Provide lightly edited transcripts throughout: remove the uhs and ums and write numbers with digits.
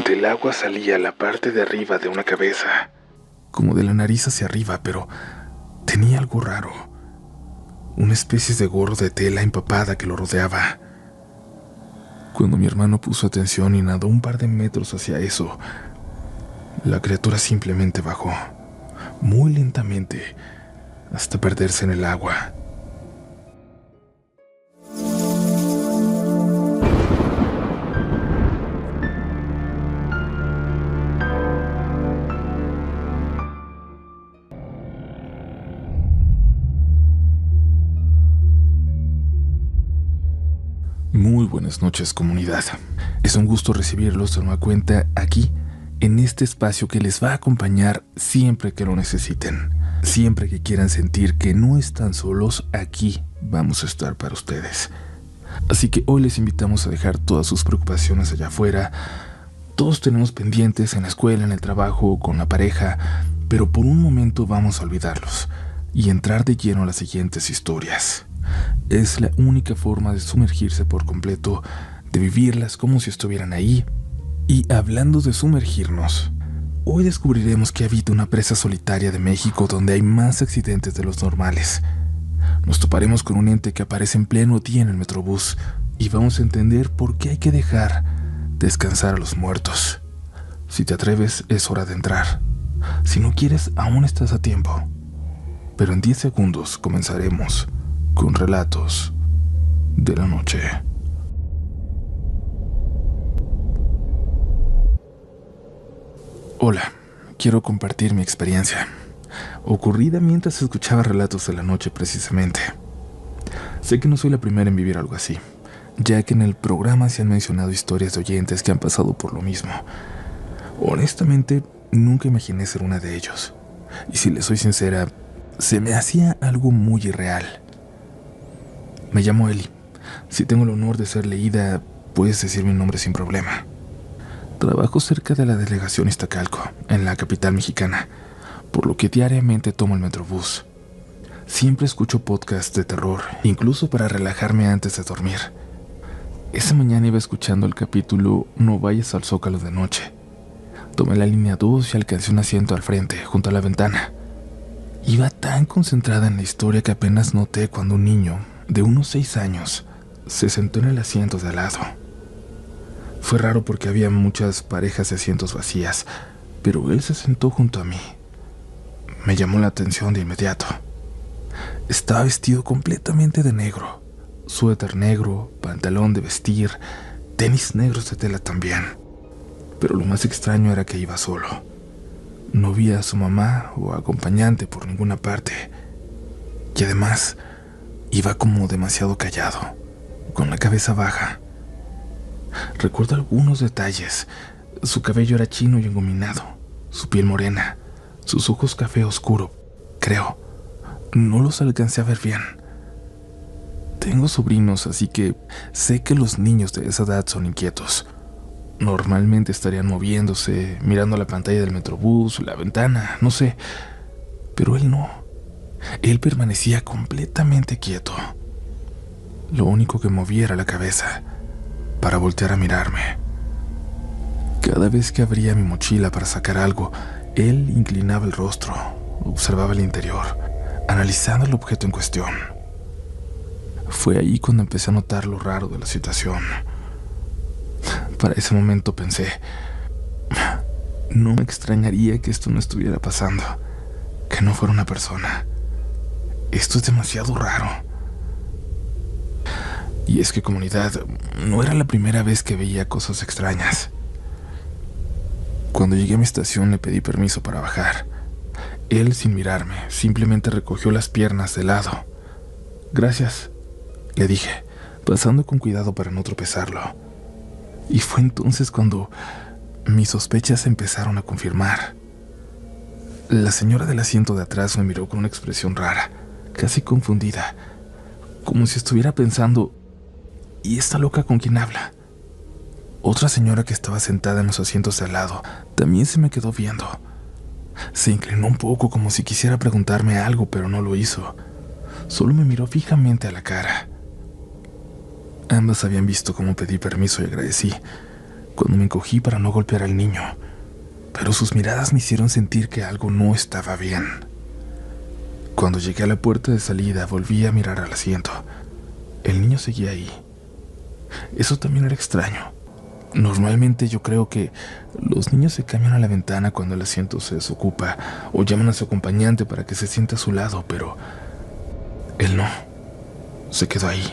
Del agua salía la parte de arriba de una cabeza, como de la nariz hacia arriba, pero tenía algo raro. Una especie de gorro de tela empapada que lo rodeaba. Cuando mi hermano puso atención y nadó un par de metros hacia eso, la criatura simplemente bajó, muy lentamente, hasta perderse en el agua. Muy buenas noches, comunidad. Es un gusto recibirlos de nueva cuenta aquí, en este espacio que les va a acompañar siempre que lo necesiten. Siempre que quieran sentir que no están solos, aquí vamos a estar para ustedes. Así que hoy les invitamos a dejar todas sus preocupaciones allá afuera. Todos tenemos pendientes en la escuela, en el trabajo, con la pareja, pero por un momento vamos a olvidarlos y entrar de lleno a las siguientes historias. Es la única forma de sumergirse por completo, de vivirlas como si estuvieran ahí. Y hablando de sumergirnos, hoy descubriremos que habita una presa solitaria de México donde hay más accidentes de los normales. Nos toparemos con un ente que aparece en pleno día en el Metrobús y vamos a entender por qué hay que dejar descansar a los muertos. Si te atreves, es hora de entrar. Si no quieres, aún estás a tiempo. Pero en 10 segundos comenzaremos con relatos de la noche. Hola, quiero compartir mi experiencia, ocurrida mientras escuchaba relatos de la noche precisamente. Sé que no soy la primera en vivir algo así, ya que en el programa se han mencionado historias de oyentes que han pasado por lo mismo. Honestamente, nunca imaginé ser una de ellos, y si les soy sincera, se me hacía algo muy irreal. Me llamo Eli. Si tengo el honor de ser leída, puedes decir mi nombre sin problema. Trabajo cerca de la delegación Iztacalco, en la capital mexicana, por lo que diariamente tomo el Metrobús. Siempre escucho podcasts de terror, incluso para relajarme antes de dormir. Esa mañana iba escuchando el capítulo No vayas al Zócalo de noche. Tomé la línea 2 y alcancé un asiento al frente, junto a la ventana. Iba tan concentrada en la historia que apenas noté cuando un niño de unos 6 años se sentó en el asiento de al lado. Fue raro porque había muchas parejas de asientos vacías, pero él se sentó junto a mí. Me llamó la atención de inmediato. Estaba vestido completamente de negro, suéter negro, pantalón de vestir, tenis negros de tela también. Pero lo más extraño era que iba solo. No vi a su mamá o acompañante por ninguna parte. Y además, iba como demasiado callado, con la cabeza baja. Recuerdo algunos detalles. Su cabello era chino y engominado, su piel morena, sus ojos café oscuro, creo. No los alcancé a ver bien. Tengo sobrinos, así que sé que los niños de esa edad son inquietos. Normalmente estarían moviéndose, mirando la pantalla del Metrobús, la ventana, no sé. Pero él no. Él permanecía completamente quieto. Lo único que movía era la cabeza, para voltear a mirarme. Cada vez que abría mi mochila para sacar algo, él inclinaba el rostro, observaba el interior, analizando el objeto en cuestión. Fue ahí cuando empecé a notar lo raro de la situación. Para ese momento pensé, no me extrañaría que esto no estuviera pasando, que no fuera una persona. Esto es demasiado raro. Y es que, comunidad, no era la primera vez que veía cosas extrañas. Cuando llegué a mi estación le pedí permiso para bajar. Él, sin mirarme, simplemente recogió las piernas de lado. «Gracias», le dije, pasando con cuidado para no tropezarlo. Y fue entonces cuando mis sospechas se empezaron a confirmar. La señora del asiento de atrás me miró con una expresión rara, casi confundida, como si estuviera pensando: ¿y esta loca con quién habla? Otra señora que estaba sentada en los asientos de al lado también se me quedó viendo. Se inclinó un poco como si quisiera preguntarme algo, pero no lo hizo. Solo me miró fijamente a la cara. Ambas habían visto cómo pedí permiso y agradecí cuando me encogí para no golpear al niño, pero sus miradas me hicieron sentir que algo no estaba bien. Cuando llegué a la puerta de salida, volví a mirar al asiento. El niño seguía ahí. Eso también era extraño. Normalmente yo creo que los niños se cambian a la ventana cuando el asiento se desocupa o llaman a su acompañante para que se siente a su lado, pero él no. Se quedó ahí,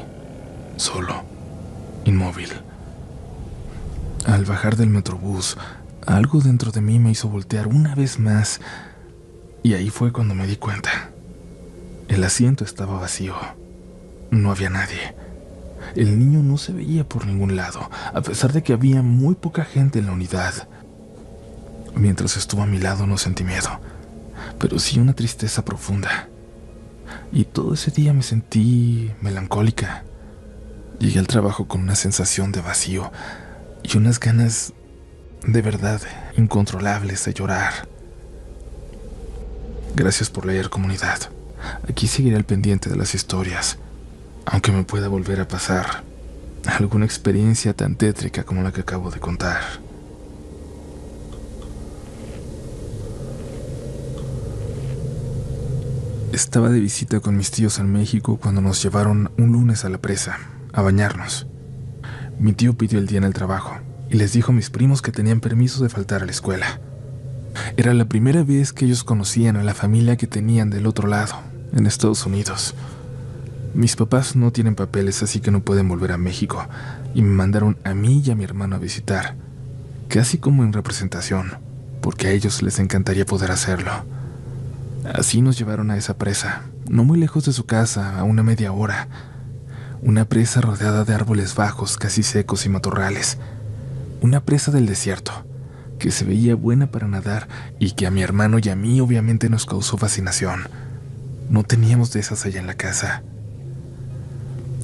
solo, inmóvil. Al bajar del metrobús, algo dentro de mí me hizo voltear una vez más, y ahí fue cuando me di cuenta. El asiento estaba vacío. No había nadie. El niño no se veía por ningún lado, a pesar de que había muy poca gente en la unidad. Mientras estuvo a mi lado no sentí miedo, pero sí una tristeza profunda. Y todo ese día me sentí melancólica. Llegué al trabajo con una sensación de vacío y unas ganas de verdad incontrolables de llorar. Gracias por leer, comunidad. Aquí seguiré al pendiente de las historias, aunque me pueda volver a pasar alguna experiencia tan tétrica como la que acabo de contar. Estaba de visita con mis tíos en México cuando nos llevaron un lunes a la presa a bañarnos. Mi tío pidió el día en el trabajo y les dijo a mis primos que tenían permiso de faltar a la escuela. Era la primera vez que ellos conocían a la familia que tenían del otro lado, en Estados Unidos. Mis papás no tienen papeles, así que no pueden volver a México, y me mandaron a mí y a mi hermano a visitar, casi como en representación, porque a ellos les encantaría poder hacerlo. Así nos llevaron a esa presa, no muy lejos de su casa, a una media hora. Una presa rodeada de árboles bajos, casi secos y matorrales. Una presa del desierto, que se veía buena para nadar y que a mi hermano y a mí obviamente nos causó fascinación. No teníamos de esas allá en la casa.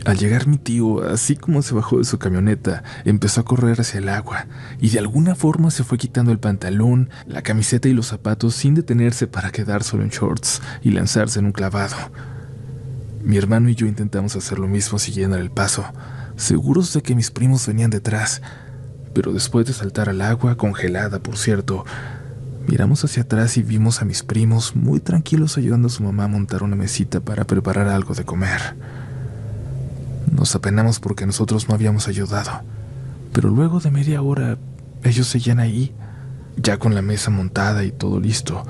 Al llegar mi tío, así como se bajó de su camioneta, empezó a correr hacia el agua y de alguna forma se fue quitando el pantalón, la camiseta y los zapatos sin detenerse para quedar solo en shorts y lanzarse en un clavado. Mi hermano y yo intentamos hacer lo mismo siguiendo el paso, seguros de que mis primos venían detrás, pero después de saltar al agua, congelada por cierto, miramos hacia atrás y vimos a mis primos muy tranquilos ayudando a su mamá a montar una mesita para preparar algo de comer. Nos apenamos porque nosotros no habíamos ayudado, pero luego de media hora ellos seguían ahí, ya con la mesa montada y todo listo,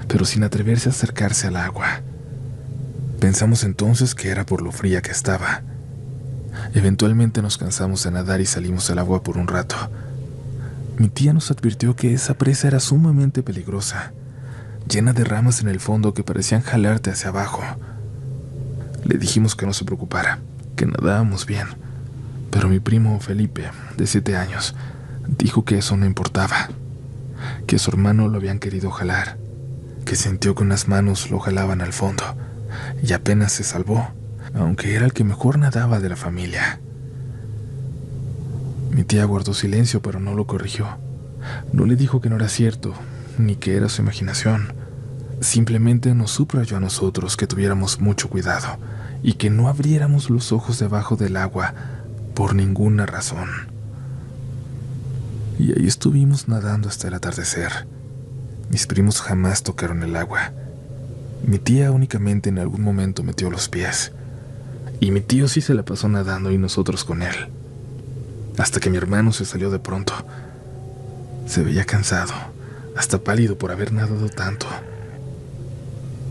pero sin atreverse a acercarse al agua. Pensamos entonces que era por lo fría que estaba. Eventualmente nos cansamos de nadar y salimos al agua por un rato. Mi tía nos advirtió que esa presa era sumamente peligrosa, llena de ramas en el fondo que parecían jalarte hacia abajo. Le dijimos que no se preocupara, que nadábamos bien, pero mi primo Felipe, de 7 años, dijo que eso no importaba, que su hermano lo habían querido jalar, que sintió que unas manos lo jalaban al fondo, y apenas se salvó, aunque era el que mejor nadaba de la familia. Mi tía guardó silencio, pero no lo corrigió. No le dijo que no era cierto, ni que era su imaginación. Simplemente nos subrayó a nosotros que tuviéramos mucho cuidado y que no abriéramos los ojos debajo del agua por ninguna razón. Y ahí estuvimos nadando hasta el atardecer. Mis primos jamás tocaron el agua. Mi tía únicamente en algún momento metió los pies. Y mi tío sí se la pasó nadando y nosotros con él. Hasta que mi hermano se salió de pronto. Se veía cansado, hasta pálido por haber nadado tanto.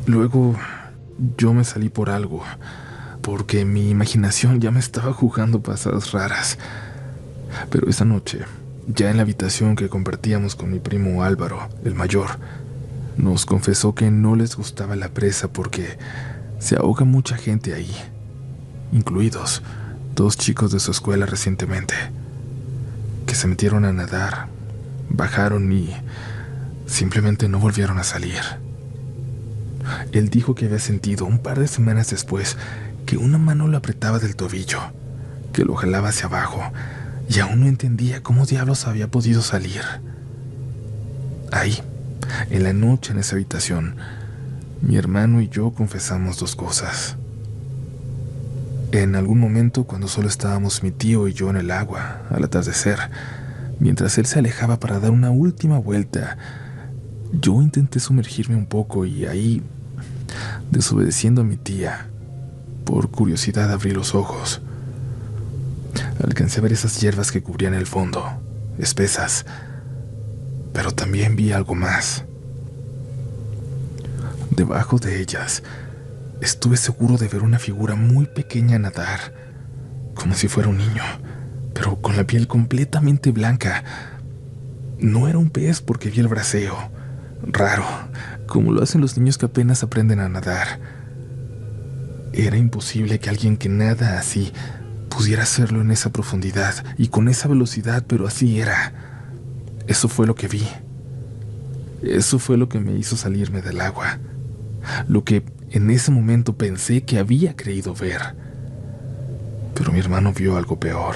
Luego yo me salí por algo, porque mi imaginación ya me estaba jugando pasadas raras. Pero esa noche, ya en la habitación que compartíamos con mi primo Álvaro, el mayor, nos confesó que no les gustaba la presa porque se ahoga mucha gente ahí, incluidos 2 chicos de su escuela recientemente, que se metieron a nadar, bajaron y simplemente no volvieron a salir. Él dijo que había sentido un par de semanas después que una mano lo apretaba del tobillo, que lo jalaba hacia abajo, y aún no entendía cómo diablos había podido salir. Ahí, en la noche en esa habitación, mi hermano y yo confesamos 2 cosas. En algún momento, cuando solo estábamos mi tío y yo en el agua, al atardecer, mientras él se alejaba para dar una última vuelta, yo intenté sumergirme un poco y ahí, desobedeciendo a mi tía, por curiosidad abrí los ojos. Alcancé a ver esas hierbas que cubrían el fondo, espesas, pero también vi algo más. Debajo de ellas, estuve seguro de ver una figura muy pequeña nadar, como si fuera un niño, pero con la piel completamente blanca. No era un pez porque vi el braceo, raro, como lo hacen los niños que apenas aprenden a nadar. Era imposible que alguien que nada así pudiera hacerlo en esa profundidad y con esa velocidad, pero así era. Eso fue lo que vi. Eso fue lo que me hizo salirme del agua. Lo que en ese momento pensé que había creído ver. Pero mi hermano vio algo peor.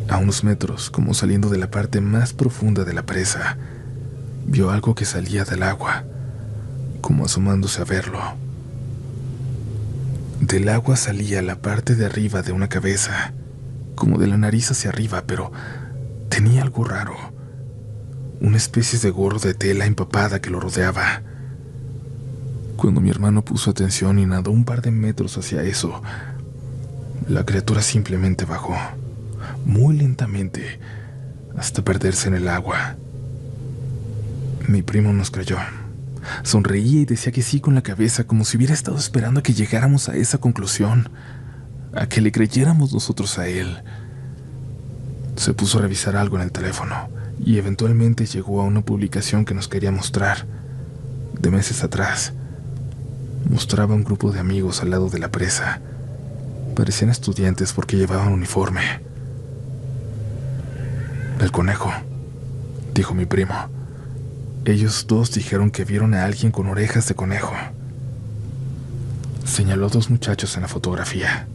A unos metros, como saliendo de la parte más profunda de la presa, vio algo que salía del agua, como asomándose a verlo. Del agua salía la parte de arriba de una cabeza, como de la nariz hacia arriba, pero tenía algo raro, una especie de gorro de tela empapada que lo rodeaba. Cuando mi hermano puso atención y nadó un par de metros hacia eso, la criatura simplemente bajó, muy lentamente, hasta perderse en el agua. Mi primo nos creyó. Sonreía y decía que sí con la cabeza, como si hubiera estado esperando a que llegáramos a esa conclusión, a que le creyéramos nosotros a él. Se puso a revisar algo en el teléfono y eventualmente llegó a una publicación que nos quería mostrar. De meses atrás, mostraba un grupo de amigos al lado de la presa. Parecían estudiantes porque llevaban uniforme. El conejo, dijo mi primo. Ellos dos dijeron que vieron a alguien con orejas de conejo. Señaló a dos muchachos en la fotografía.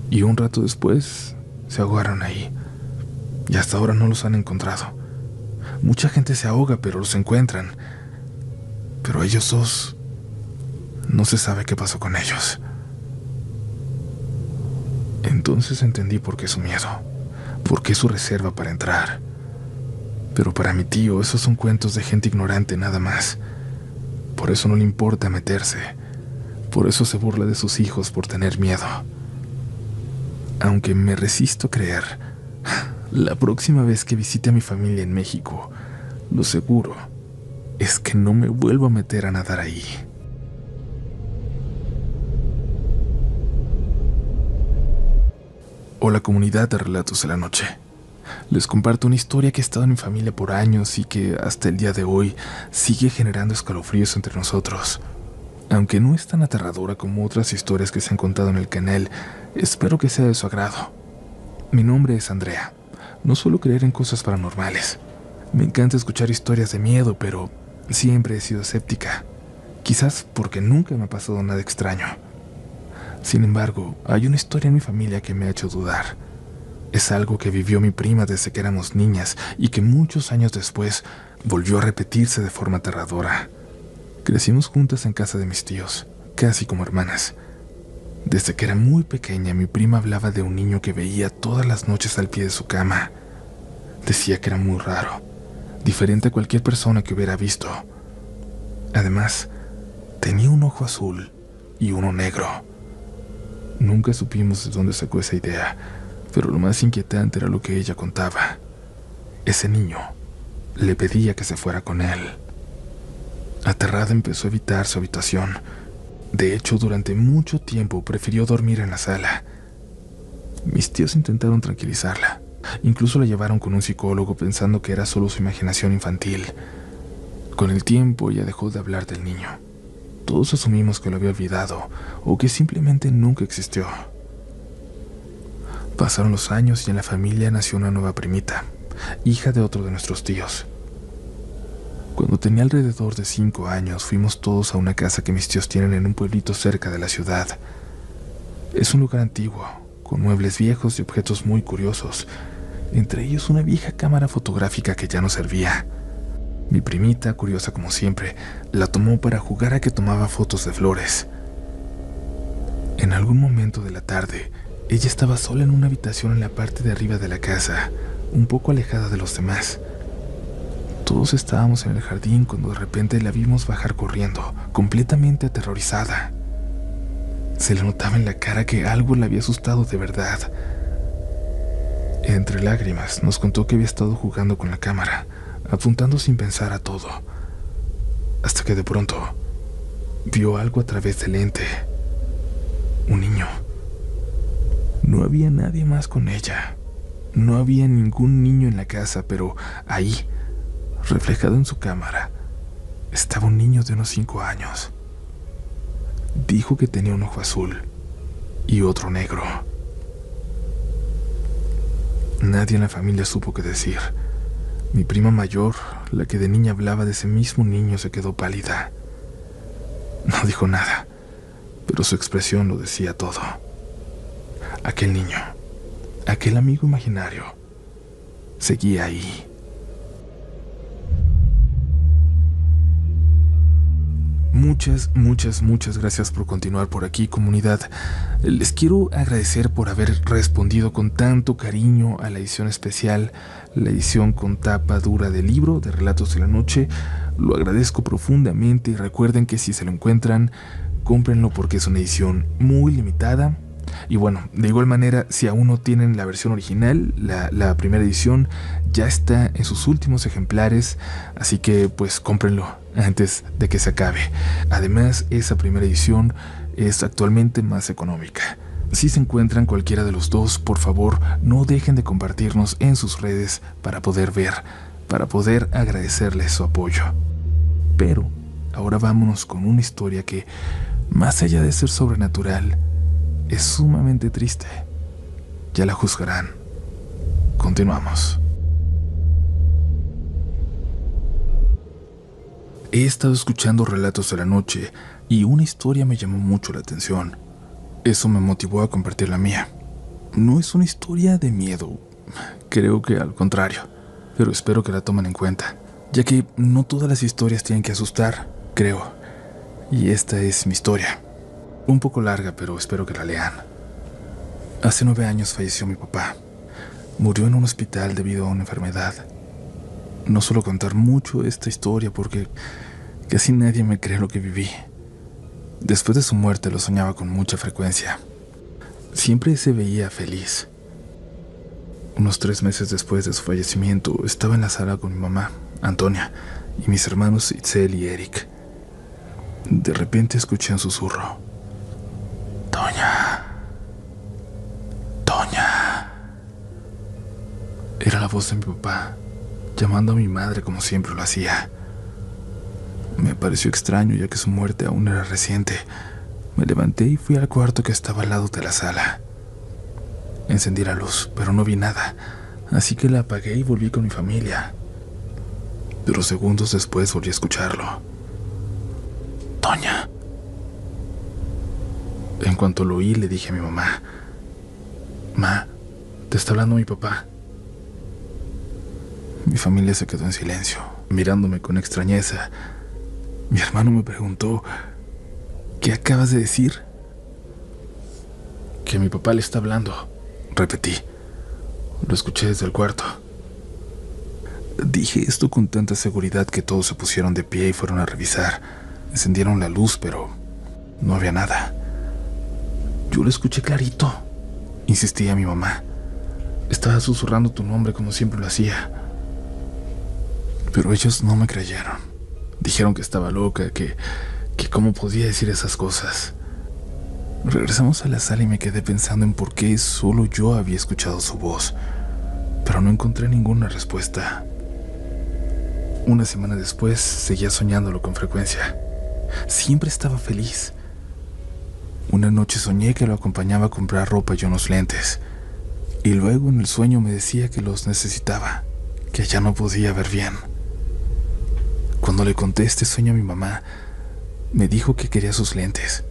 Y un rato después se ahogaron ahí. Y hasta ahora no los han encontrado. Mucha gente se ahoga, pero los encuentran. Pero ellos dos, no se sabe qué pasó con ellos. Entonces entendí por qué su miedo, por qué su reserva para entrar. Pero para mi tío, esos son cuentos de gente ignorante nada más. Por eso no le importa meterse. Por eso se burla de sus hijos por tener miedo. Aunque me resisto a creer, la próxima vez que visite a mi familia en México, lo seguro es que no me vuelvo a meter a nadar ahí. Hola comunidad de Relatos de la Noche. Les comparto una historia que ha estado en mi familia por años y que hasta el día de hoy sigue generando escalofríos entre nosotros. Aunque no es tan aterradora como otras historias que se han contado en el canal, espero que sea de su agrado. Mi nombre es Andrea. No suelo creer en cosas paranormales. Me encanta escuchar historias de miedo, pero siempre he sido escéptica. Quizás porque nunca me ha pasado nada extraño. Sin embargo, hay una historia en mi familia que me ha hecho dudar. Es algo que vivió mi prima desde que éramos niñas y que muchos años después volvió a repetirse de forma aterradora. Crecimos juntas en casa de mis tíos, casi como hermanas. Desde que era muy pequeña, mi prima hablaba de un niño que veía todas las noches al pie de su cama. Decía que era muy raro, diferente a cualquier persona que hubiera visto. Además, tenía un ojo azul y uno negro. Nunca supimos de dónde sacó esa idea, pero lo más inquietante era lo que ella contaba. Ese niño le pedía que se fuera con él. Aterrada empezó a evitar su habitación. De hecho, durante mucho tiempo prefirió dormir en la sala. Mis tíos intentaron tranquilizarla. Incluso la llevaron con un psicólogo pensando que era solo su imaginación infantil. Con el tiempo ella dejó de hablar del niño. Todos asumimos que lo había olvidado o que simplemente nunca existió. Pasaron los años y en la familia nació una nueva primita, hija de otro de nuestros tíos. Cuando tenía alrededor de 5 años, fuimos todos a una casa que mis tíos tienen en un pueblito cerca de la ciudad. Es un lugar antiguo, con muebles viejos y objetos muy curiosos, entre ellos una vieja cámara fotográfica que ya no servía. Mi primita, curiosa como siempre, la tomó para jugar a que tomaba fotos de flores. En algún momento de la tarde, ella estaba sola en una habitación en la parte de arriba de la casa, un poco alejada de los demás. Todos estábamos en el jardín cuando de repente la vimos bajar corriendo, completamente aterrorizada. Se le notaba en la cara que algo la había asustado de verdad. Entre lágrimas nos contó que había estado jugando con la cámara, apuntando sin pensar a todo, hasta que de pronto vio algo a través del lente. Un niño. No había nadie más con ella. No había ningún niño en la casa, pero ahí, reflejado en su cámara, estaba un niño de unos 5 años. Dijo que tenía un ojo azul y otro negro. Nadie en la familia supo qué decir. Mi prima mayor, la que de niña hablaba de ese mismo niño, se quedó pálida. No dijo nada, pero su expresión lo decía todo. Aquel niño, aquel amigo imaginario, seguía ahí. Muchas gracias por continuar por aquí, comunidad. Les quiero agradecer por haber respondido con tanto cariño a la edición especial, la edición con tapa dura del libro de Relatos de la Noche. Lo agradezco profundamente y recuerden que si se lo encuentran, cómprenlo porque es una edición muy limitada. Y bueno, de igual manera, si aún no tienen la versión original, la primera edición ya está en sus últimos ejemplares, así que pues cómprenlo antes de que se acabe. Además, esa primera edición es actualmente más económica. Si se encuentran cualquiera de los dos, por favor, no dejen de compartirnos en sus redes para poder ver, para poder agradecerles su apoyo. Pero ahora vámonos con una historia que, más allá de ser sobrenatural, es sumamente triste. Ya la juzgarán. Continuamos. He estado escuchando relatos de la noche y una historia me llamó mucho la atención. Eso me motivó a compartir la mía. No es una historia de miedo, creo que al contrario, pero espero que la tomen en cuenta, ya que no todas las historias tienen que asustar, creo. Y esta es mi historia. Un poco larga, pero espero que la lean. Hace 9 años falleció mi papá. Murió en un hospital debido a una enfermedad. No suelo contar mucho esta historia porque casi nadie me cree lo que viví. Después de su muerte lo soñaba con mucha frecuencia. Siempre se veía feliz. Unos 3 meses después de su fallecimiento, estaba en la sala con mi mamá, Antonia, y mis hermanos Itzel y Eric. De repente escuché un susurro. Toña. Toña. Era la voz de mi papá, llamando a mi madre como siempre lo hacía. Me pareció extraño ya que su muerte aún era reciente. Me levanté y fui al cuarto que estaba al lado de la sala. Encendí la luz, pero no vi nada, así que la apagué y volví con mi familia. Pero segundos después volví a escucharlo. Toña. En cuanto lo oí, le dije a mi mamá: Ma, te está hablando mi papá. Mi familia se quedó en silencio, mirándome con extrañeza. Mi hermano me preguntó: ¿qué acabas de decir? Que mi papá le está hablando, repetí. Lo escuché desde el cuarto. Dije esto con tanta seguridad que todos se pusieron de pie y fueron a revisar. Encendieron la luz, pero no había nada. Yo lo escuché clarito, insistía mi mamá. Estaba susurrando tu nombre como siempre lo hacía. Pero ellos no me creyeron. Dijeron que estaba loca, que cómo podía decir esas cosas. Regresamos a la sala y me quedé pensando en por qué solo yo había escuchado su voz, pero no encontré ninguna respuesta. Una semana después seguía soñándolo con frecuencia. Siempre estaba feliz. Una noche soñé que lo acompañaba a comprar ropa y unos lentes, y luego en el sueño me decía que los necesitaba, que ya no podía ver bien. Cuando le conté este sueño a mi mamá, me dijo que quería sus lentes,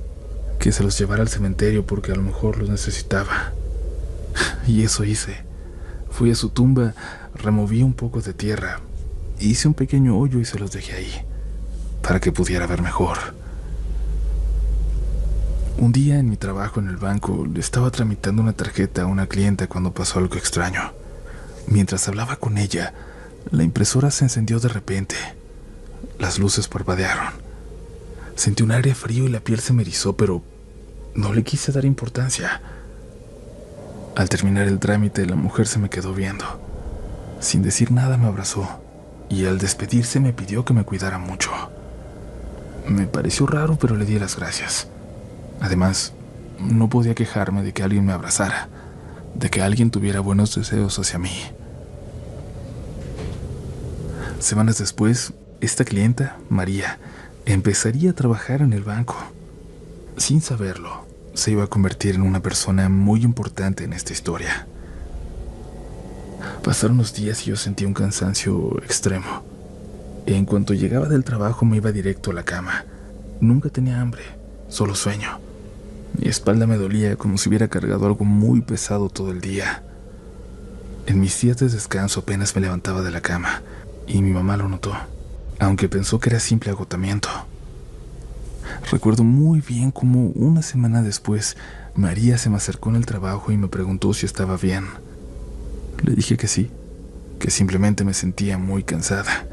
que se los llevara al cementerio porque a lo mejor los necesitaba. Y eso hice. Fui a su tumba, removí un poco de tierra, hice un pequeño hoyo y se los dejé ahí, para que pudiera ver mejor. Un día en mi trabajo en el banco le estaba tramitando una tarjeta a una clienta cuando pasó algo extraño. Mientras hablaba con ella, la impresora se encendió de repente. Las luces parpadearon. Sentí un aire frío y la piel se me erizó, pero no le quise dar importancia. Al terminar el trámite, la mujer se me quedó viendo. Sin decir nada me abrazó y al despedirse me pidió que me cuidara mucho. Me pareció raro, pero le di las gracias. Además, no podía quejarme de que alguien me abrazara, de que alguien tuviera buenos deseos hacia mí. Semanas después, esta clienta, María, empezaría a trabajar en el banco. Sin saberlo, se iba a convertir en una persona muy importante en esta historia. Pasaron los días y yo sentía un cansancio extremo. En cuanto llegaba del trabajo me iba directo a la cama. Nunca tenía hambre, solo sueño. Mi espalda me dolía como si hubiera cargado algo muy pesado todo el día. En mis días de descanso apenas me levantaba de la cama y mi mamá lo notó, aunque pensó que era simple agotamiento. Recuerdo muy bien cómo una semana después María se me acercó en el trabajo y me preguntó si estaba bien. Le dije que sí, que simplemente me sentía muy cansada.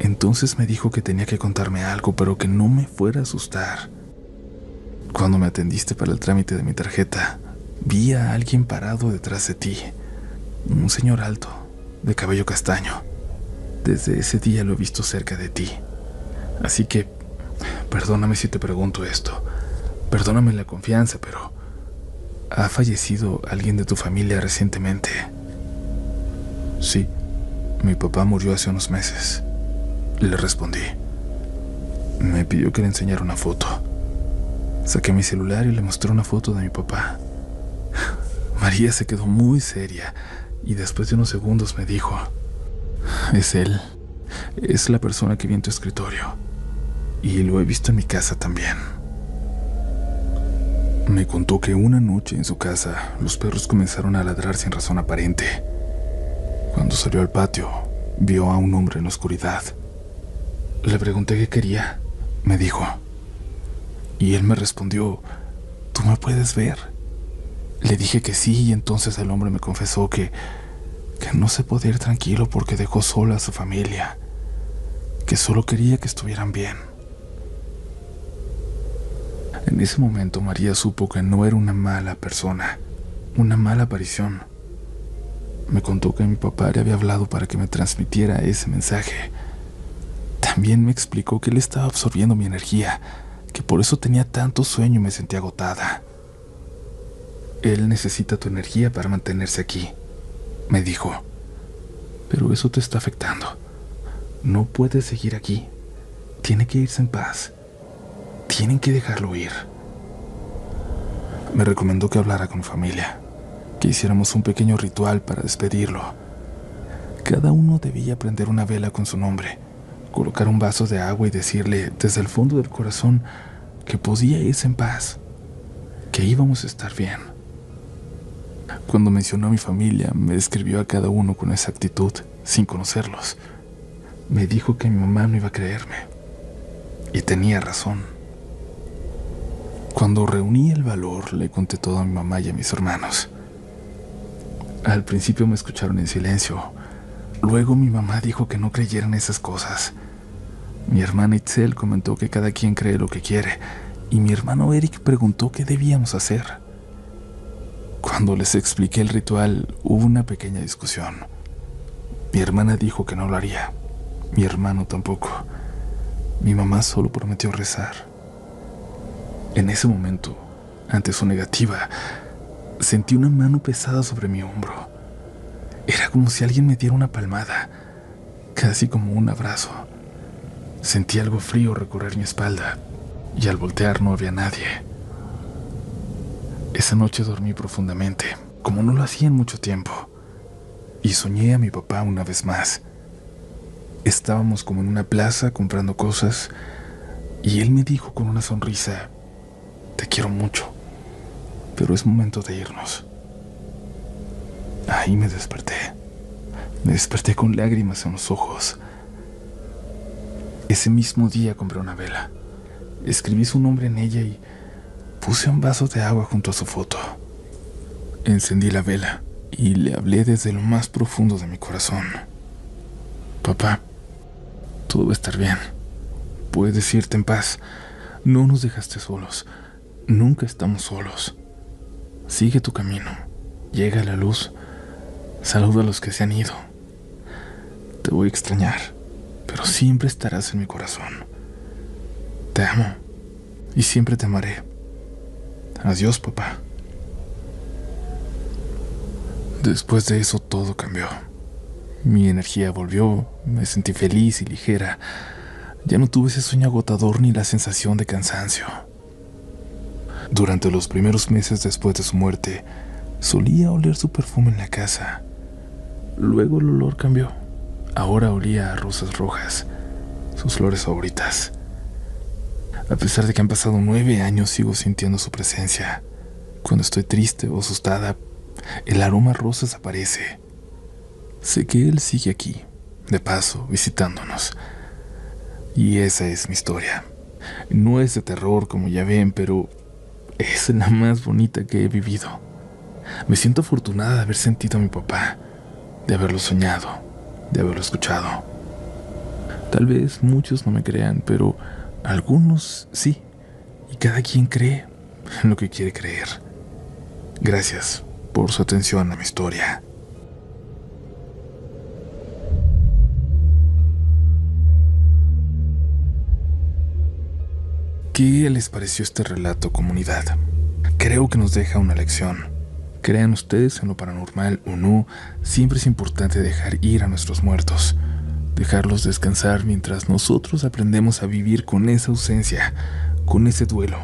Entonces me dijo que tenía que contarme algo, pero que no me fuera a asustar. Cuando me atendiste para el trámite de mi tarjeta, vi a alguien parado detrás de ti. Un señor alto, de cabello castaño. Desde ese día lo he visto cerca de ti. Así que, perdóname si te pregunto esto. Perdóname la confianza, pero ¿ha fallecido alguien de tu familia recientemente? Sí, mi papá murió hace unos meses. Le respondí. Me pidió que le enseñara una foto. Saqué mi celular y le mostré una foto de mi papá. María se quedó muy seria y después de unos segundos me dijo: es él, es la persona que vi en tu escritorio y lo he visto en mi casa también. Me contó que una noche en su casa los perros comenzaron a ladrar sin razón aparente. Cuando salió al patio, vio a un hombre en la oscuridad. Le pregunté qué quería, me dijo. Y él me respondió: ¿tú me puedes ver? Le dije que sí y entonces el hombre me confesó que no se podía ir tranquilo porque dejó sola a su familia, que solo quería que estuvieran bien. En ese momento María supo que no era una mala persona, una mala aparición. Me contó que mi padre le había hablado para que me transmitiera ese mensaje. También me explicó que él estaba absorbiendo mi energía, que por eso tenía tanto sueño y me sentía agotada. Él necesita tu energía para mantenerse aquí, me dijo. Pero eso te está afectando. No puedes seguir aquí. Tiene que irse en paz. Tienen que dejarlo ir. Me recomendó que hablara con mi familia, que hiciéramos un pequeño ritual para despedirlo. Cada uno debía prender una vela con su nombre, colocar un vaso de agua y decirle desde el fondo del corazón que podía irse en paz, que íbamos a estar bien. Cuando mencionó a mi familia, me describió a cada uno con exactitud, sin conocerlos. Me dijo que mi mamá no iba a creerme. Y tenía razón. Cuando reuní el valor, le conté todo a mi mamá y a mis hermanos. Al principio me escucharon en silencio. Luego mi mamá dijo que no creyeran esas cosas. Mi hermana Itzel comentó que cada quien cree lo que quiere, y mi hermano Eric preguntó qué debíamos hacer. Cuando les expliqué el ritual, hubo una pequeña discusión. Mi hermana dijo que no lo haría. Mi hermano tampoco. Mi mamá solo prometió rezar. En ese momento, ante su negativa, sentí una mano pesada sobre mi hombro. Era como si alguien me diera una palmada, casi como un abrazo. Sentí algo frío recorrer mi espalda, y al voltear no había nadie. Esa noche dormí profundamente, como no lo hacía en mucho tiempo, y soñé a mi papá una vez más. Estábamos como en una plaza comprando cosas, y él me dijo con una sonrisa: te quiero mucho, pero es momento de irnos. Ahí me desperté. Me desperté con lágrimas en los ojos. Ese mismo día compré una vela. Escribí su nombre en ella y Puse un vaso de agua junto a su foto. Encendí la vela y le hablé desde lo más profundo de mi corazón. Papá, todo va a estar bien. Puedes irte en paz. No nos dejaste solos. Nunca estamos solos. Sigue tu camino. Llega a la luz. Saluda a los que se han ido. Te voy a extrañar, pero siempre estarás en mi corazón. Te amo y siempre te amaré. Adiós, papá. Después de eso todo cambió. Mi energía volvió, me sentí feliz y ligera. Ya no tuve ese sueño agotador ni la sensación de cansancio. Durante los primeros meses después de su muerte, solía oler su perfume en la casa. Luego el olor cambió. Ahora olía a rosas rojas, sus flores favoritas. A pesar de que han pasado 9 años, sigo sintiendo su presencia. Cuando estoy triste o asustada, el aroma a rosas aparece. Sé que él sigue aquí, de paso, visitándonos. Y esa es mi historia. No es de terror, como ya ven, pero es la más bonita que he vivido. Me siento afortunada de haber sentido a mi papá, de haberlo soñado, de haberlo escuchado. Tal vez muchos no me crean, pero algunos sí. Y cada quien cree en lo que quiere creer. Gracias por su atención a mi historia. ¿Qué les pareció este relato, comunidad? Creo que nos deja una lección. Crean ustedes en lo paranormal o no, siempre es importante dejar ir a nuestros muertos, dejarlos descansar mientras nosotros aprendemos a vivir con esa ausencia, con ese duelo,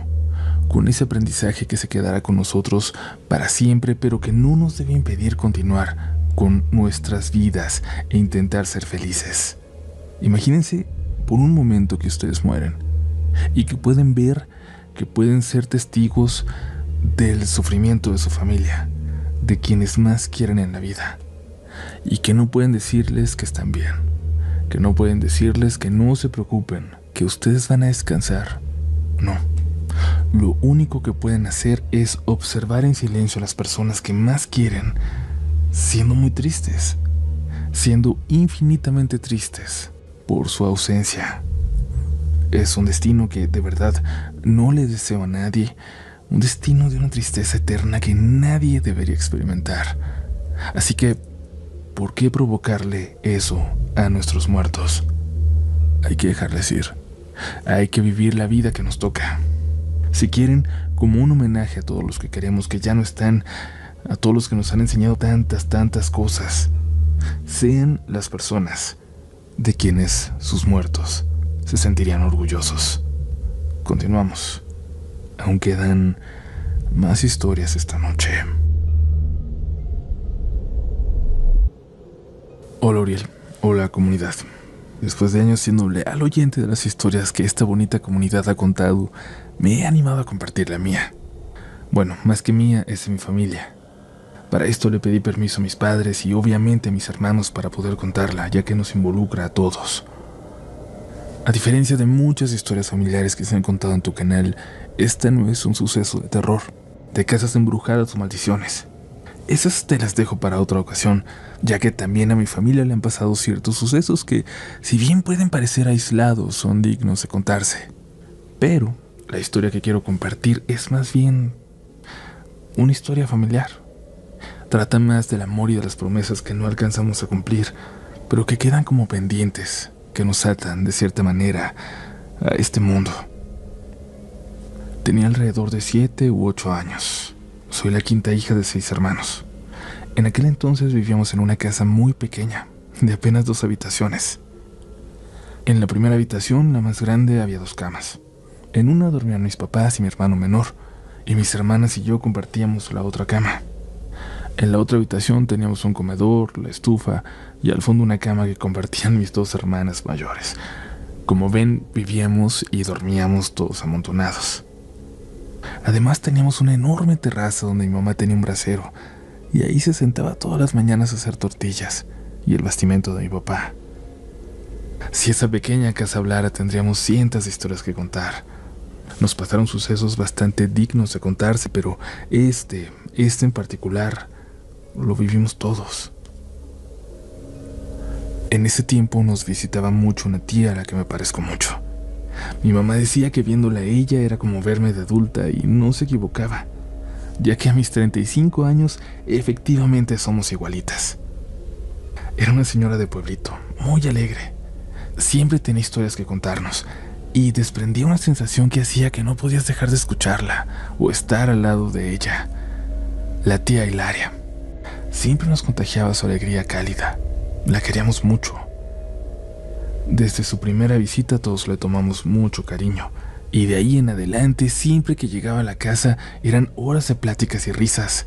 con ese aprendizaje que se quedará con nosotros para siempre, pero que no nos debe impedir continuar con nuestras vidas e intentar ser felices. Imagínense por un momento que ustedes mueren y que pueden ver, que pueden ser testigos del sufrimiento de su familia, de quienes más quieren en la vida, y que no pueden decirles que están bien, que no pueden decirles que no se preocupen, que ustedes van a descansar. No, lo único que pueden hacer es observar en silencio a las personas que más quieren, siendo muy tristes, siendo infinitamente tristes por su ausencia. Es un destino que de verdad no le deseo a nadie, un destino de una tristeza eterna que nadie debería experimentar. Así que, ¿por qué provocarle eso a nuestros muertos? Hay que dejarles ir. Hay que vivir la vida que nos toca. Si quieren, como un homenaje a todos los que queremos que ya no están, a todos los que nos han enseñado tantas cosas, sean las personas de quienes sus muertos se sentirían orgullosos. Continuamos. Aún quedan más historias esta noche. Hola, Uriel. Hola, comunidad. Después de años siendo leal oyente de las historias que esta bonita comunidad ha contado, me he animado a compartir la mía. Bueno, más que mía, es de mi familia. Para esto le pedí permiso a mis padres y obviamente a mis hermanos para poder contarla, ya que nos involucra a todos. A diferencia de muchas historias familiares que se han contado en tu canal, esta no es un suceso de terror, de casas embrujadas o maldiciones. Esas te las dejo para otra ocasión, ya que también a mi familia le han pasado ciertos sucesos que, si bien pueden parecer aislados, son dignos de contarse. Pero la historia que quiero compartir es más bien una historia familiar. Trata más del amor y de las promesas que no alcanzamos a cumplir, pero que quedan como pendientes, que nos atan de cierta manera a este mundo. Tenía alrededor de 7 u 8 años. Soy la quinta hija de 6 hermanos. En aquel entonces vivíamos en una casa muy pequeña, de apenas 2 habitaciones. En la primera habitación, la más grande, había 2 camas. En una dormían mis papás y mi hermano menor, y mis hermanas y yo compartíamos la otra cama. En la otra habitación teníamos un comedor, la estufa y al fondo una cama que compartían mis 2 hermanas mayores. Como ven, vivíamos y dormíamos todos amontonados. Además teníamos una enorme terraza donde mi mamá tenía un brasero y ahí se sentaba todas las mañanas a hacer tortillas y el bastimento de mi papá. Si esa pequeña casa hablara, tendríamos cientos de historias que contar. Nos pasaron sucesos bastante dignos de contarse, pero este en particular, lo vivimos todos. En ese tiempo nos visitaba mucho una tía a la que me parezco mucho. Mi mamá decía que viéndola a ella era como verme de adulta y no se equivocaba, ya que a mis 35 años efectivamente somos igualitas. Era una señora de pueblito, muy alegre. Siempre tenía historias que contarnos y desprendía una sensación que hacía que no podías dejar de escucharla o estar al lado de ella. La tía Hilaria siempre nos contagiaba su alegría cálida. La queríamos mucho. Desde su primera visita todos le tomamos mucho cariño, y de ahí en adelante siempre que llegaba a la casa eran horas de pláticas y risas.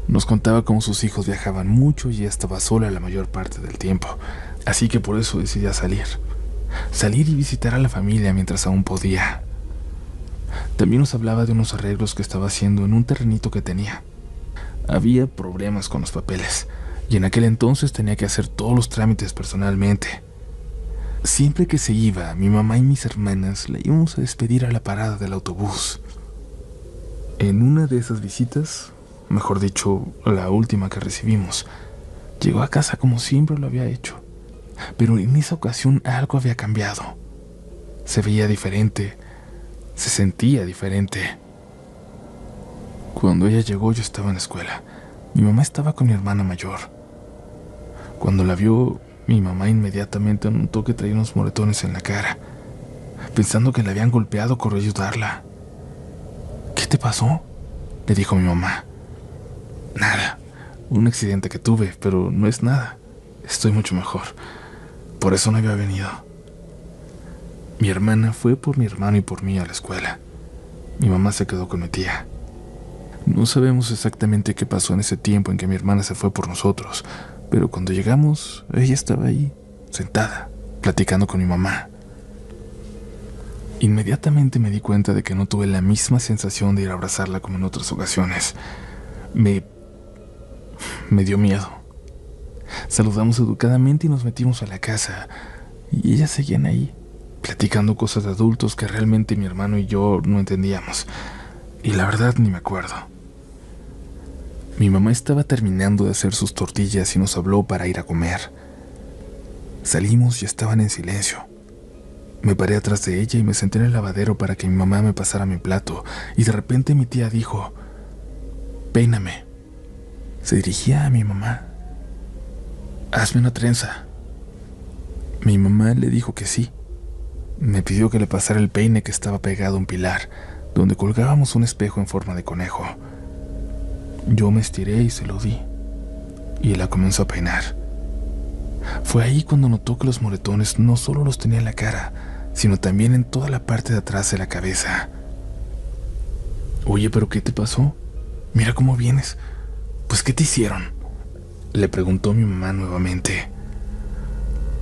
Nos contaba cómo sus hijos viajaban mucho y ella estaba sola la mayor parte del tiempo, así que por eso decidía salir y visitar a la familia mientras aún podía. También nos hablaba de unos arreglos que estaba haciendo en un terrenito que tenía. Había problemas con los papeles, y en aquel entonces tenía que hacer todos los trámites personalmente. Siempre que se iba, mi mamá y mis hermanas la íbamos a despedir a la parada del autobús. En una de esas visitas, mejor dicho, la última que recibimos, llegó a casa como siempre lo había hecho, pero en esa ocasión algo había cambiado. Se veía diferente, se sentía diferente. Cuando ella llegó yo estaba en la escuela. Mi mamá estaba con mi hermana mayor. Cuando la vio, mi mamá inmediatamente notó que traía unos moretones en la cara. Pensando que la habían golpeado, corrió a ayudarla. ¿Qué te pasó?, le dijo mi mamá. Nada, un accidente que tuve, pero no es nada. Estoy mucho mejor. Por eso no había venido. Mi hermana fue por mi hermano y por mí a la escuela. Mi mamá se quedó con mi tía. No sabemos exactamente qué pasó en ese tiempo en que mi hermana se fue por nosotros, pero cuando llegamos, ella estaba ahí, sentada, platicando con mi mamá. Inmediatamente me di cuenta de que no tuve la misma sensación de ir a abrazarla como en otras ocasiones. Me dio miedo. Saludamos educadamente y nos metimos a la casa, y ellas seguían ahí, platicando cosas de adultos que realmente mi hermano y yo no entendíamos, y la verdad ni me acuerdo. Mi mamá estaba terminando de hacer sus tortillas y nos habló para ir a comer. Salimos y estaban en silencio. Me paré atrás de ella y me senté en el lavadero para que mi mamá me pasara mi plato, y de repente mi tía dijo: «Peíname». Se dirigía a mi mamá. «Hazme una trenza». Mi mamá le dijo que sí. Me pidió que le pasara el peine que estaba pegado a un pilar, donde colgábamos un espejo en forma de conejo. Yo me estiré y se lo di, y la comenzó a peinar. Fue ahí cuando notó que los moretones no solo los tenía en la cara, sino también en toda la parte de atrás de la cabeza. «Oye, ¿pero qué te pasó? Mira cómo vienes. Pues, ¿qué te hicieron?», le preguntó mi mamá nuevamente.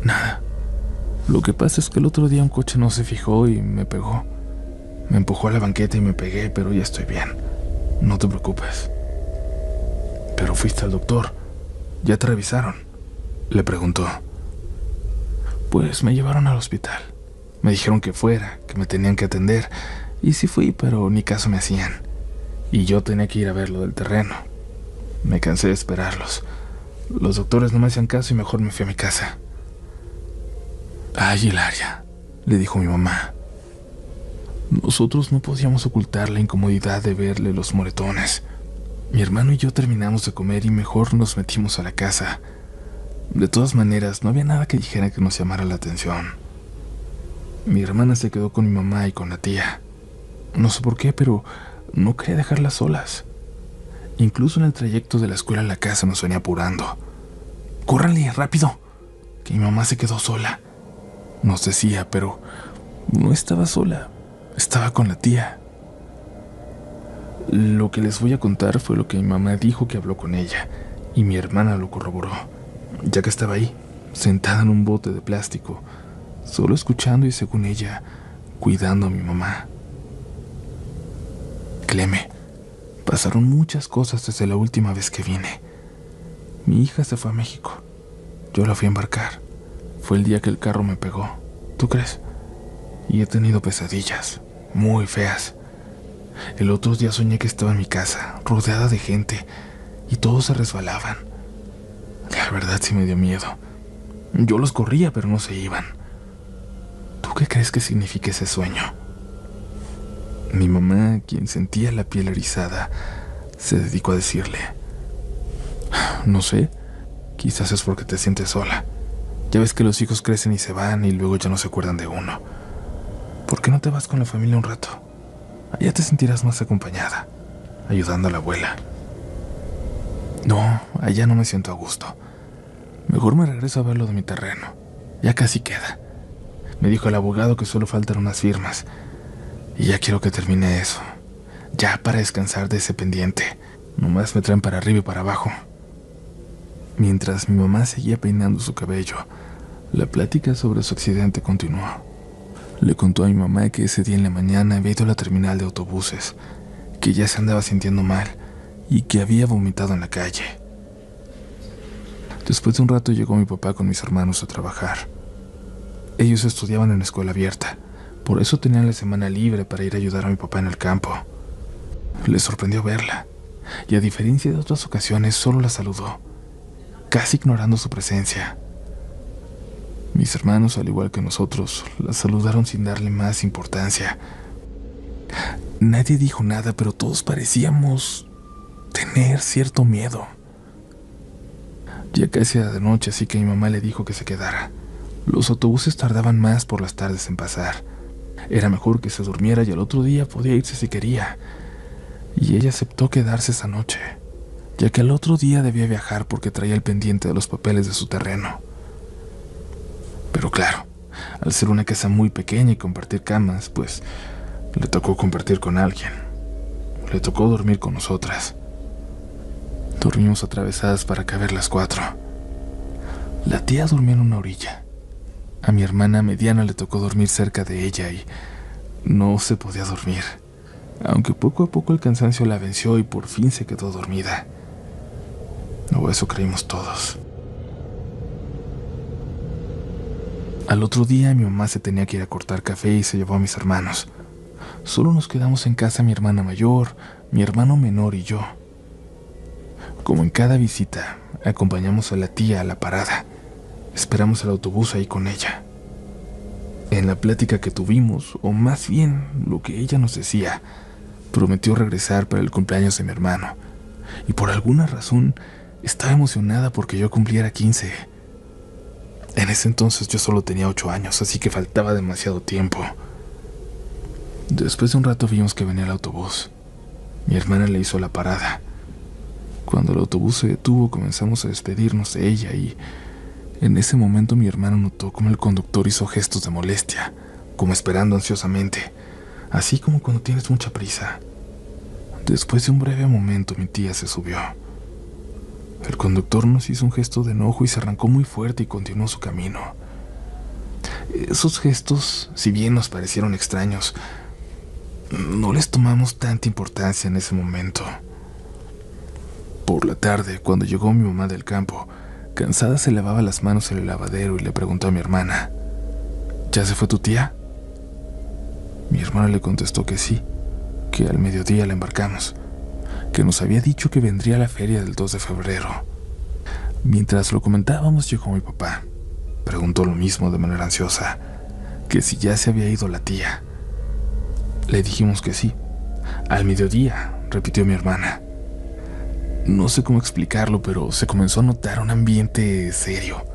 «Nada. Lo que pasa es que el otro día un coche no se fijó y me pegó. Me empujó a la banqueta y me pegué, pero ya estoy bien. No te preocupes». «¿Pero fuiste al doctor? ¿Ya te revisaron?», le preguntó. «Pues me llevaron al hospital. Me dijeron que fuera, que me tenían que atender, y sí fui, pero ni caso me hacían. Y yo tenía que ir a ver lo del terreno. Me cansé de esperarlos. Los doctores no me hacían caso y mejor me fui a mi casa». «Ay, Hilaria», le dijo mi mamá. Nosotros no podíamos ocultar la incomodidad de verle los moretones. Mi hermano y yo terminamos de comer y mejor nos metimos a la casa. De todas maneras, no había nada que dijera que nos llamara la atención. Mi hermana se quedó con mi mamá y con la tía. No sé por qué, pero no quería dejarlas solas. Incluso en el trayecto de la escuela a la casa nos venía apurando. «Córranle, rápido, que mi mamá se quedó sola», nos decía, pero no estaba sola, estaba con la tía. Lo que les voy a contar fue lo que mi mamá dijo que habló con ella, y mi hermana lo corroboró, ya que estaba ahí, sentada en un bote de plástico, solo escuchando y, según ella, cuidando a mi mamá. Créeme, pasaron muchas cosas desde la última vez que vine. Mi hija se fue a México. Yo la fui a embarcar. Fue el día que el carro me pegó. ¿Tú crees? Y he tenido pesadillas. muy feas. El otro día soñé que estaba en mi casa, rodeada de gente, y todos se resbalaban. La verdad sí me dio miedo. Yo los corría, pero no se iban. ¿Tú qué crees que significa ese sueño? Mi mamá, quien sentía la piel erizada, se dedicó a decirle: no sé, quizás es porque te sientes sola. Ya ves que los hijos crecen y se van y luego ya no se acuerdan de uno. ¿Por qué no te vas con la familia un rato? Allá te sentirás más acompañada, ayudando a la abuela. No, allá no me siento a gusto. Mejor me regreso a ver lo de mi terreno. Ya casi queda. Me dijo el abogado que solo faltan unas firmas. Y ya quiero que termine eso. Ya para descansar de ese pendiente. Nomás me traen para arriba y para abajo. Mientras mi mamá seguía peinando su cabello, la plática sobre su accidente continuó. Le contó a mi mamá que ese día en la mañana había ido a la terminal de autobuses, que ya se andaba sintiendo mal y que había vomitado en la calle. Después de un rato llegó mi papá con mis hermanos a trabajar. Ellos estudiaban en la escuela abierta, por eso tenían la semana libre para ir a ayudar a mi papá en el campo. Les sorprendió verla, y a diferencia de otras ocasiones solo la saludó, casi ignorando su presencia. Mis hermanos, al igual que nosotros, la saludaron sin darle más importancia. Nadie dijo nada, pero todos parecíamos tener cierto miedo. Ya casi era de noche, así que mi mamá le dijo que se quedara. Los autobuses tardaban más por las tardes en pasar. Era mejor que se durmiera y al otro día podía irse si quería. Y ella aceptó quedarse esa noche, ya que al otro día debía viajar porque traía el pendiente de los papeles de su terreno. Pero claro, al ser una casa muy pequeña y compartir camas, pues le tocó compartir con alguien. Le tocó dormir con nosotras. Dormimos atravesadas para caber las 4. La tía durmió en una orilla. A mi hermana mediana le tocó dormir cerca de ella y no se podía dormir, aunque poco a poco el cansancio la venció y por fin se quedó dormida. O eso creímos todos. Al otro día mi mamá se tenía que ir a cortar café y se llevó a mis hermanos. Solo nos quedamos en casa mi hermana mayor, mi hermano menor y yo. Como en cada visita, acompañamos a la tía a la parada. Esperamos el autobús ahí con ella. En la plática que tuvimos, o más bien lo que ella nos decía, prometió regresar para el cumpleaños de mi hermano. Y por alguna razón estaba emocionada porque yo cumpliera 15. En ese entonces yo solo tenía 8 años, así que faltaba demasiado tiempo. Después de un rato vimos que venía el autobús. Mi hermana le hizo la parada. Cuando el autobús se detuvo, comenzamos a despedirnos de ella y en ese momento mi hermano notó cómo el conductor hizo gestos de molestia, como esperando ansiosamente, así como cuando tienes mucha prisa. Después de un breve momento mi tía se subió. El conductor nos hizo un gesto de enojo y se arrancó muy fuerte y continuó su camino. Esos gestos, si bien nos parecieron extraños, no les tomamos tanta importancia en ese momento. Por la tarde, cuando llegó mi mamá del campo, cansada se lavaba las manos en el lavadero y le preguntó a mi hermana: ¿ya se fue tu tía? Mi hermana le contestó que sí, que al mediodía la embarcamos, que nos había dicho que vendría a la feria del 2 de febrero. Mientras lo comentábamos, llegó mi papá. Preguntó lo mismo de manera ansiosa, que si ya se había ido la tía. Le dijimos que sí. Al mediodía, repitió mi hermana. No sé cómo explicarlo, pero se comenzó a notar un ambiente serio.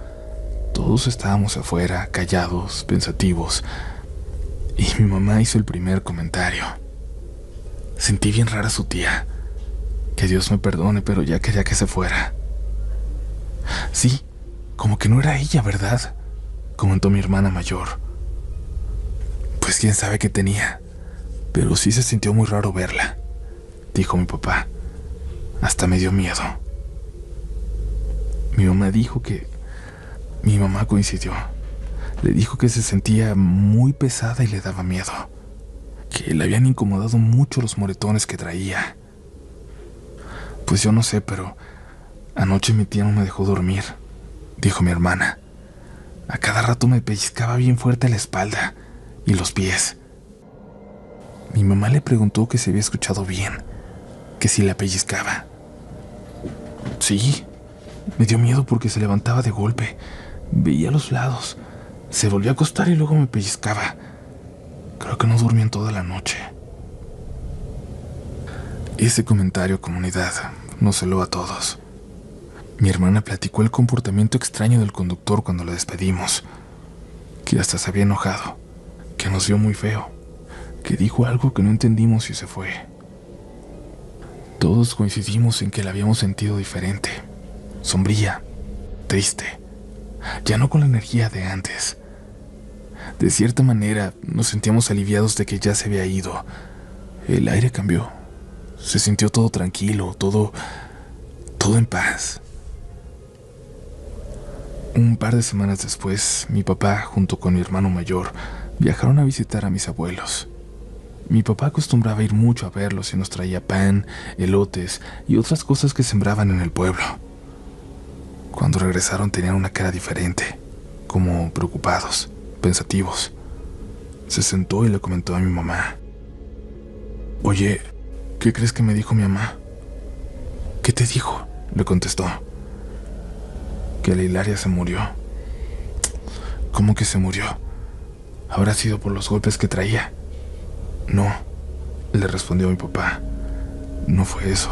Todos estábamos afuera, callados, pensativos, y mi mamá hizo el primer comentario. Sentí bien rara a su tía. Que Dios me perdone, pero ya quería que se fuera. Sí, como que no era ella, ¿verdad?, comentó mi hermana mayor. Pues quién sabe qué tenía, pero sí se sintió muy raro verla, dijo mi papá. Hasta me dio miedo. Mi mamá coincidió. Le dijo que se sentía muy pesada y le daba miedo, que le habían incomodado mucho los moretones que traía. Pues yo no sé, pero anoche mi tía no me dejó dormir, dijo mi hermana. A cada rato me pellizcaba bien fuerte la espalda y los pies. Mi mamá le preguntó que si había escuchado bien, que si la pellizcaba. Sí, me dio miedo porque se levantaba de golpe, veía a los lados, se volvió a acostar y luego me pellizcaba. Creo que no durmió en toda la noche. Ese comentario, comunidad, nos heló a todos. Mi hermana platicó el comportamiento extraño del conductor cuando la despedimos, que hasta se había enojado, que nos vio muy feo, que dijo algo que no entendimos y se fue. Todos coincidimos en que la habíamos sentido diferente, sombría, triste, ya no con la energía de antes. De cierta manera, nos sentíamos aliviados de que ya se había ido. El aire cambió. Se sintió todo tranquilo, todo en paz. Un par de semanas después, mi papá, junto con mi hermano mayor, viajaron a visitar a mis abuelos. Mi papá acostumbraba ir mucho a verlos y nos traía pan, elotes y otras cosas que sembraban en el pueblo. Cuando regresaron tenían una cara diferente, como preocupados, pensativos. Se sentó y le comentó a mi mamá: «Oye, ¿qué crees que me dijo mi mamá?» «¿Qué te dijo?», le contestó. «Que la Hilaria se murió». «¿Cómo que se murió? ¿Habrá sido por los golpes que traía?» «No», le respondió mi papá. «No fue eso.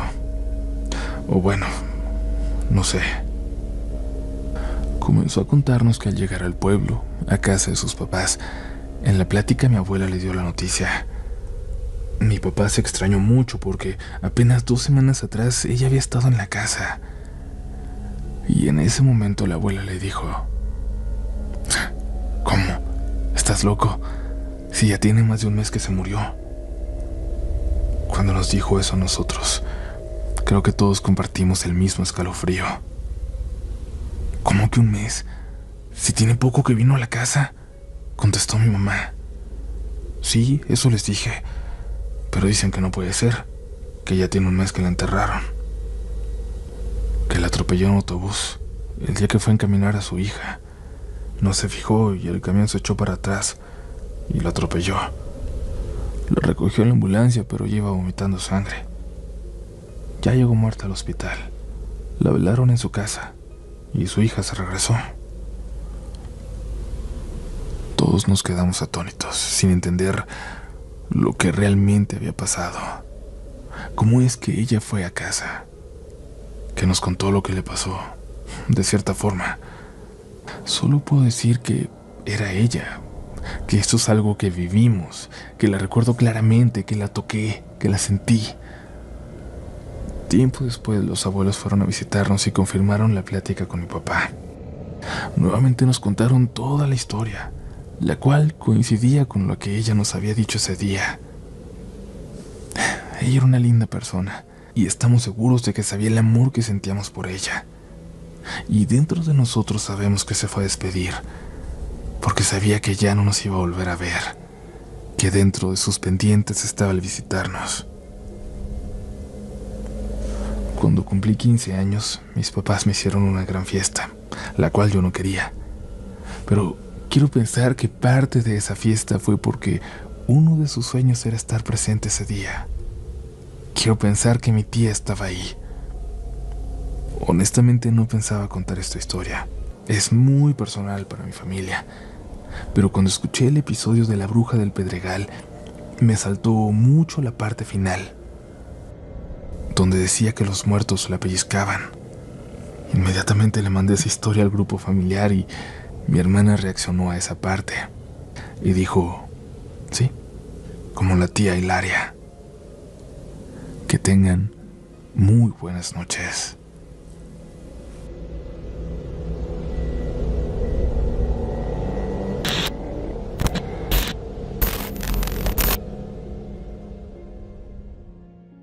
O bueno, no sé». Comenzó a contarnos que al llegar al pueblo, a casa de sus papás, en la plática mi abuela le dio la noticia. Mi papá se extrañó mucho porque apenas 2 semanas atrás ella había estado en la casa. Y en ese momento la abuela le dijo: «¿Cómo? ¿Estás loco? Si ya tiene más de un mes que se murió». Cuando nos dijo eso a nosotros, creo que todos compartimos el mismo escalofrío. «¿Cómo que un mes? Si tiene poco que vino a la casa», contestó mi mamá. «Sí, eso les dije, pero dicen que no puede ser, que ya tiene un mes que la enterraron. Que la atropelló un autobús el día que fue a encaminar a su hija. No se fijó y el camión se echó para atrás y lo atropelló. Lo recogió en la ambulancia, pero ya iba vomitando sangre. Ya llegó muerta al hospital. La velaron en su casa y su hija se regresó». Todos nos quedamos atónitos, sin entender lo que realmente había pasado. ¿Cómo es que ella fue a casa? Que nos contó lo que le pasó, de cierta forma. Solo puedo decir que era ella, que esto es algo que vivimos, que la recuerdo claramente, que la toqué, que la sentí. Tiempo después, los abuelos fueron a visitarnos y confirmaron la plática con mi papá. Nuevamente nos contaron toda la historia, la cual coincidía con lo que ella nos había dicho ese día. Ella era una linda persona y estamos seguros de que sabía el amor que sentíamos por ella. Y dentro de nosotros sabemos que se fue a despedir, porque sabía que ya no nos iba a volver a ver, que dentro de sus pendientes estaba el visitarnos. Cuando cumplí 15 años, mis papás me hicieron una gran fiesta, la cual yo no quería. Pero quiero pensar que parte de esa fiesta fue porque uno de sus sueños era estar presente ese día. Quiero pensar que mi tía estaba ahí. Honestamente no pensaba contar esta historia. Es muy personal para mi familia. Pero cuando escuché el episodio de la bruja del Pedregal, me saltó mucho la parte final, donde decía que los muertos la pellizcaban. Inmediatamente le mandé esa historia al grupo familiar y mi hermana reaccionó a esa parte y dijo: «Sí, como la tía Hilaria». Que tengan muy buenas noches.